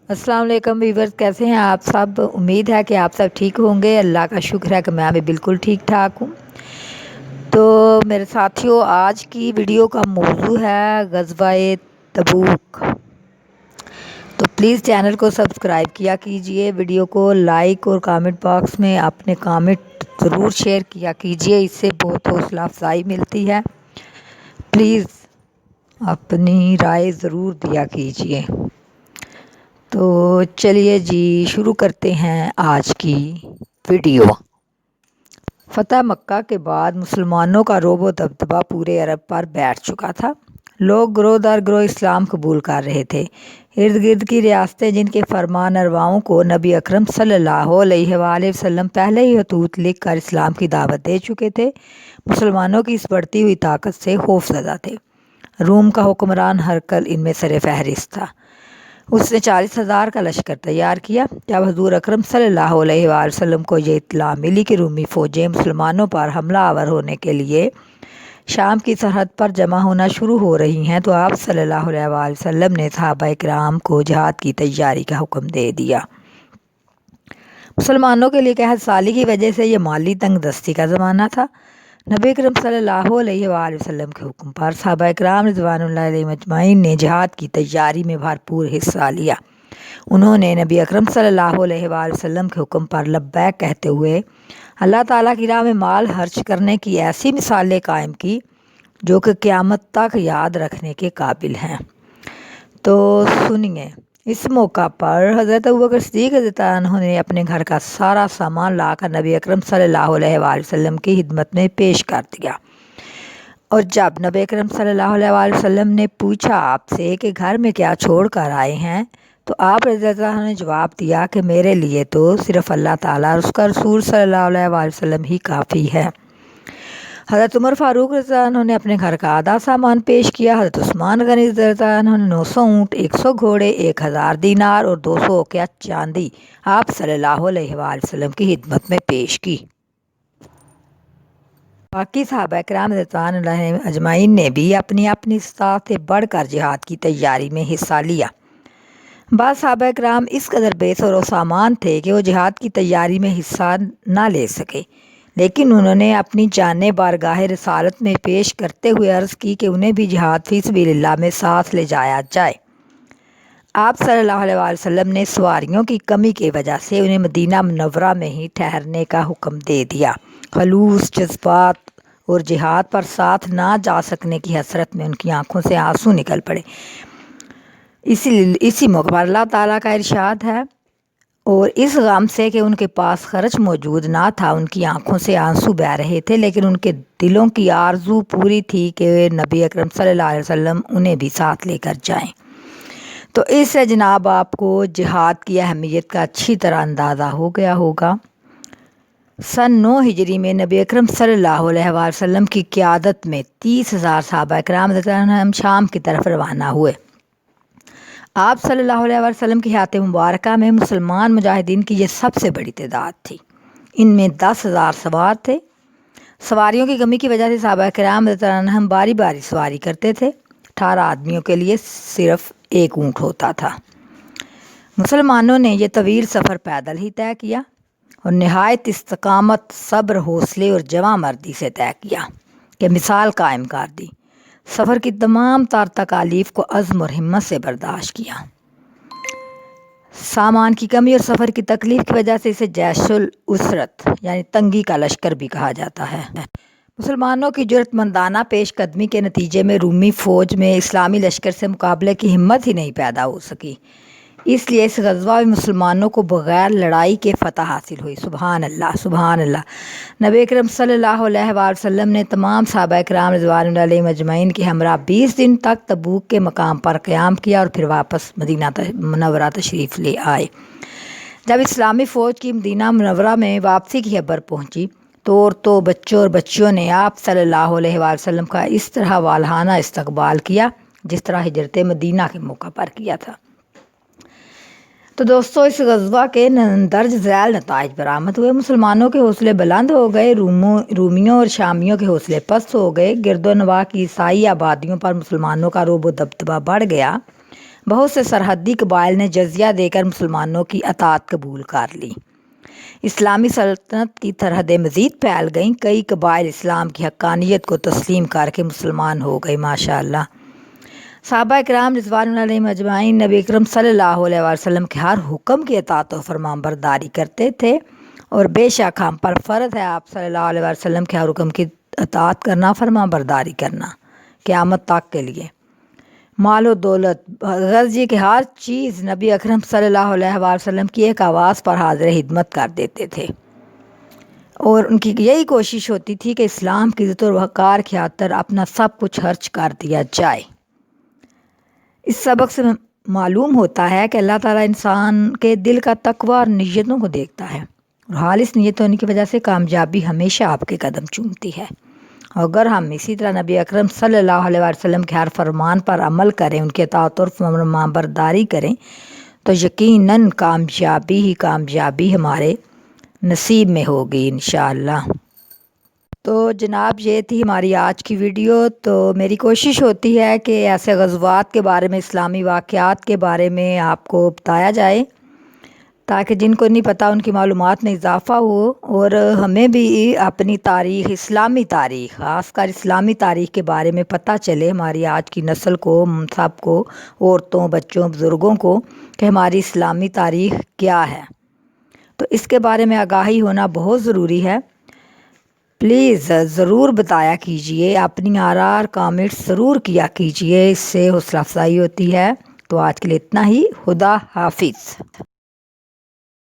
السلام علیکم ویورز، کیسے ہیں آپ سب؟ امید ہے کہ آپ سب ٹھیک ہوں گے۔ اللہ کا شکر ہے کہ میں بھی بالکل ٹھیک ٹھاک ہوں۔ تو میرے ساتھیوں، آج کی ویڈیو کا موضوع ہے غزوہ تبوک۔ تو پلیز چینل کو سبسکرائب کیا کیجئے، ویڈیو کو لائک اور کامنٹ باکس میں اپنے کامنٹ ضرور شیئر کیا کیجئے، اس سے بہت حوصلہ افزائی ملتی ہے۔ پلیز اپنی رائے ضرور دیا کیجئے۔ تو چلیے جی شروع کرتے ہیں آج کی ویڈیو۔ فتح مکہ کے بعد مسلمانوں کا رعب و دبدبہ پورے عرب پر بیٹھ چکا تھا۔ لوگ گروہ در گروہ اسلام قبول کر رہے تھے۔ ارد گرد کی ریاستیں، جن کے فرمان رواؤں کو نبی اکرم صلی اللہ علیہ وآلہ وسلم پہلے ہی خطوط لکھ کر اسلام کی دعوت دے چکے تھے، مسلمانوں کی اس بڑھتی ہوئی طاقت سے خوف زدہ تھے۔ روم کا حکمران ہرقل ان میں سر فہرست تھا۔ اس نے 40,000 کا لشکر تیار کیا۔ جب حضور اکرم صلی اللہ علیہ وآلہ وسلم کو یہ اطلاع ملی کہ رومی فوجیں مسلمانوں پر حملہ آور ہونے کے لیے شام کی سرحد پر جمع ہونا شروع ہو رہی ہیں، تو آپ صلی اللہ علیہ وآلہ وسلم نے صحابہ کرام کو جہاد کی تیاری کا حکم دے دیا۔ مسلمانوں کے لیے قحط سالی کی وجہ سے یہ مالی تنگ دستی کا زمانہ تھا۔ نبی اکرم صلی اللہ علیہ وآلہ وسلم کے حکم پر صحابہ کرام رضوان اللہ علیہم اجمعین نے جہاد کی تیاری میں بھرپور حصہ لیا۔ انہوں نے نبی اکرم صلی اللہ علیہ وآلہ وسلم کے حکم پر لبیک کہتے ہوئے اللہ تعالیٰ کی راہ میں مال خرچ کرنے کی ایسی مثالیں قائم کی جو کہ قیامت تک یاد رکھنے کے قابل ہیں۔ تو سنیے، اس موقع پر حضرت ابوبکر صدیق رضی اللہ عنہ نے اپنے گھر کا سارا سامان لا کر نبی اکرم صلی اللہ علیہ وآلہ وسلم کی خدمت میں پیش کر دیا، اور جب نبی اکرم صلی اللہ علیہ وآلہ وسلم نے پوچھا آپ سے کہ گھر میں کیا چھوڑ کر آئے ہیں، تو آپ رضی اللہ عنہ نے جواب دیا کہ میرے لیے تو صرف اللہ تعالیٰ اور اس کا رسول صلی اللہ علیہ وآلہ وسلم ہی کافی ہے۔ حضرت عمر فاروق رضی اللہ عنہ نے اپنے گھر کا آدھا سامان پیش کیا۔ حضرت عثمان غنی رضی اللہ عنہ نے 900 اونٹ، 100 گھوڑے، 1000 دینار اور 200 اوقیہ چاندی آپ صلی اللہ علیہ وآلہ وسلم کی خدمت میں پیش کی۔ باقی صحابہ کرام رضوان اللہ علیہم اجمعین نے بھی اپنی اپنی استطاعت سے بڑھ کر جہاد کی تیاری میں حصہ لیا۔ بعض صحابہ کرام اس قدر بے سر و سامان تھے کہ وہ جہاد کی تیاری میں حصہ نہ لے سکے، لیکن انہوں نے اپنی جانیں بارگاہ رسالت میں پیش کرتے ہوئے عرض کی کہ انہیں بھی جہاد فی سبیل اللہ میں ساتھ لے جایا جائے۔ آپ صلی اللہ علیہ وآلہ وسلم نے سواریوں کی کمی کی وجہ سے انہیں مدینہ منورہ میں ہی ٹھہرنے کا حکم دے دیا۔ خلوص جذبات اور جہاد پر ساتھ نہ جا سکنے کی حسرت میں ان کی آنکھوں سے آنسو نکل پڑے۔ اسی موقع پر اللہ تعالیٰ کا ارشاد ہے، اور اس غم سے کہ ان کے پاس خرچ موجود نہ تھا ان کی آنکھوں سے آنسو بہہ رہے تھے، لیکن ان کے دلوں کی آرزو پوری تھی کہ نبی اکرم صلی اللہ علیہ وسلم انہیں بھی ساتھ لے کر جائیں۔ تو اس سے جناب آپ کو جہاد کی اہمیت کا اچھی طرح اندازہ ہو گیا ہوگا۔ سن 9 ہجری میں نبی اکرم صلی اللہ علیہ وآلہ وسلم کی قیادت میں 30,000 صحابہ کرام رضی اللہ عنہم شام کی طرف روانہ ہوئے۔ آپ صلی اللہ علیہ وآلہ وسلم کی حیات مبارکہ میں مسلمان مجاہدین کی یہ سب سے بڑی تعداد تھی۔ ان میں 10,000 سوار تھے۔ سواریوں کی کمی کی وجہ سے صحابہ کرام رضی اللہ عنہم باری باری سواری کرتے تھے۔ 18 آدمیوں کے لیے صرف ایک اونٹ ہوتا تھا۔ مسلمانوں نے یہ طویل سفر پیدل ہی طے کیا اور نہایت استقامت، صبر، حوصلے اور جواں مردی سے طے کیا کہ مثال قائم کر دی۔ سفر کی تمام تر تکالیف کو عزم اور ہمت سے برداشت کیا۔ سامان کی کمی اور سفر کی تکلیف کی وجہ سے اسے جیش العسرت یعنی تنگی کا لشکر بھی کہا جاتا ہے۔ مسلمانوں کی جرأت مندانہ پیش قدمی کے نتیجے میں رومی فوج میں اسلامی لشکر سے مقابلے کی ہمت ہی نہیں پیدا ہو سکی، اس لیے اس غزوہ میں مسلمانوں کو بغیر لڑائی کے فتح حاصل ہوئی۔ سبحان اللہ، سبحان اللہ۔ نبی اکرم صلی اللہ علیہ وآلہ وسلم نے تمام صحابہ کرام رضوان اللہ علیہم اجمعین کے ہمراہ 20 دن تک تبوک کے مقام پر قیام کیا اور پھر واپس مدینہ منورہ تشریف لے آئے۔ جب اسلامی فوج کی مدینہ منورہ میں واپسی کی خبر پہنچی تو عورتوں، بچوں اور بچیوں نے آپ صلی اللہ علیہ وآلہ وسلم کا اس طرح والہانہ استقبال کیا جس طرح ہجرت مدینہ کے موقع پر کیا تھا۔ تو دوستو، اس غزوہ کے درج ذیل نتائج برآمد ہوئے۔ مسلمانوں کے حوصلے بلند ہو گئے، رومیوں اور شامیوں کے حوصلے پست ہو گئے۔ گرد و نواح کی عیسائی آبادیوں پر مسلمانوں کا رعب و دبدبہ بڑھ گیا۔ بہت سے سرحدی قبائل نے جزیہ دے کر مسلمانوں کی اطاعت قبول کر لی۔ اسلامی سلطنت کی سرحدیں مزید پھیل گئیں، کئی قبائل اسلام کی حقانیت کو تسلیم کر کے مسلمان ہو گئے۔ ماشاءاللہ صحابہ کرام رضوان اللہ علیہم اجمعین نبی اکرم صلی اللہ علیہ وسلم کے ہر حکم کی اطاعت و فرمان برداری کرتے تھے، اور بے شک ہم پر فرض ہے آپ صلی اللہ علیہ وسلم کے ہر حکم کی اطاعت کرنا، فرمان برداری کرنا قیامت تک کے لیے۔ مال و دولت غرض یہ کہ ہر چیز نبی اکرم صلی اللہ علیہ وسلم کی ایک آواز پر حاضر خدمت کر دیتے تھے، اور ان کی یہی کوشش ہوتی تھی کہ اسلام کی عزت و وقار کی خاطر اپنا سب کچھ خرچ کر دیا جائے۔ اس سبق سے معلوم ہوتا ہے کہ اللہ تعالیٰ انسان کے دل کا تقوی اور نیتوں کو دیکھتا ہے، اور خالص نیت ہونے کی وجہ سے کامیابی ہمیشہ آپ کے قدم چومتی ہے۔ اگر ہم اسی طرح نبی اکرم صلی اللہ علیہ وسلم کے ہر فرمان پر عمل کریں، ان کی اطاعت اور فرمان برداری کریں، تو یقیناً کامیابی ہی کامیابی ہمارے نصیب میں ہوگی انشاءاللہ۔ تو جناب یہ تھی ہماری آج کی ویڈیو۔ تو میری کوشش ہوتی ہے کہ ایسے غزوات کے بارے میں، اسلامی واقعات کے بارے میں آپ کو بتایا جائے، تاکہ جن کو نہیں پتہ ان کی معلومات میں اضافہ ہو، اور ہمیں بھی اپنی تاریخ، اسلامی تاریخ، خاص کر اسلامی تاریخ کے بارے میں پتہ چلے ہماری آج کی نسل کو، سب کو، عورتوں، بچوں، بزرگوں کو، کہ ہماری اسلامی تاریخ کیا ہے۔ تو اس کے بارے میں آگاہی ہونا بہت ضروری ہے۔ پلیز ضرور بتایا کیجئے، اپنی آراء اور کامنٹس ضرور کیا کیجئے، اس سے حوصلہ افزائی ہوتی ہے۔ تو آج کے لیے اتنا ہی، خدا حافظ۔